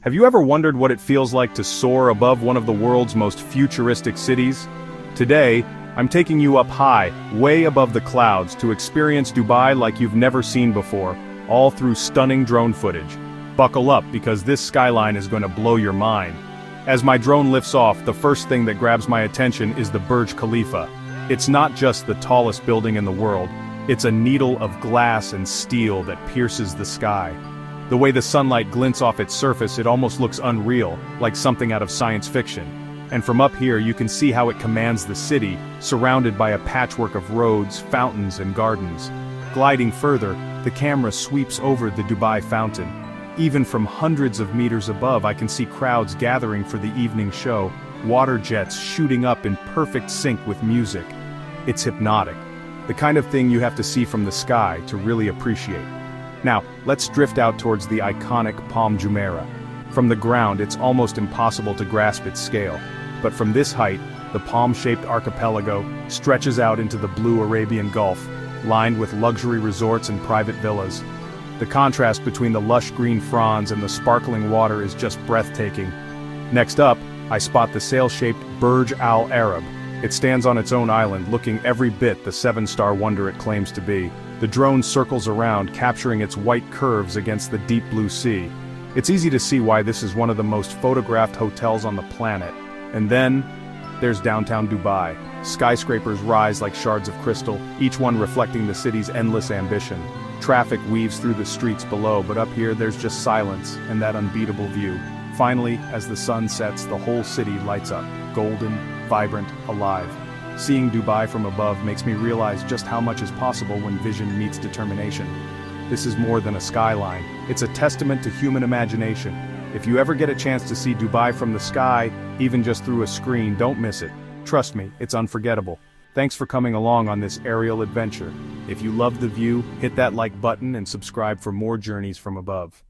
Have you ever wondered what it feels like to soar above one of the world's most futuristic cities? Today, I'm taking you up high, way above the clouds to experience Dubai like you've never seen before, all through stunning drone footage. Buckle up because this skyline is going to blow your mind. As my drone lifts off, the first thing that grabs my attention is the Burj Khalifa. It's not just the tallest building in the world, it's a needle of glass and steel that pierces the sky. The way the sunlight glints off its surface, it almost looks unreal, like something out of science fiction. And from up here you can see how it commands the city, surrounded by a patchwork of roads, fountains, and gardens. Gliding further, the camera sweeps over the Dubai fountain. Even from hundreds of meters above, I can see crowds gathering for the evening show, water jets shooting up in perfect sync with music. It's hypnotic. The kind of thing you have to see from the sky to really appreciate. Now, let's drift out towards the iconic Palm Jumeirah. From the ground, it's almost impossible to grasp its scale. But from this height, the palm-shaped archipelago stretches out into the blue Arabian Gulf, lined with luxury resorts and private villas. The contrast between the lush green fronds and the sparkling water is just breathtaking. Next up, I spot the sail-shaped Burj Al Arab. It stands on its own island, looking every bit the seven-star wonder it claims to be. The drone circles around, capturing its white curves against the deep blue sea. It's easy to see why this is one of the most photographed hotels on the planet. And then, there's downtown Dubai. Skyscrapers rise like shards of crystal, each one reflecting the city's endless ambition. Traffic weaves through the streets below, but up here there's just silence and that unbeatable view. Finally, as the sun sets, the whole city lights up, golden, vibrant, alive. Seeing Dubai from above makes me realize just how much is possible when vision meets determination. This is more than a skyline, it's a testament to human imagination. If you ever get a chance to see Dubai from the sky, even just through a screen, don't miss it. Trust me, it's unforgettable. Thanks for coming along on this aerial adventure. If you love the view, hit that like button and subscribe for more journeys from above.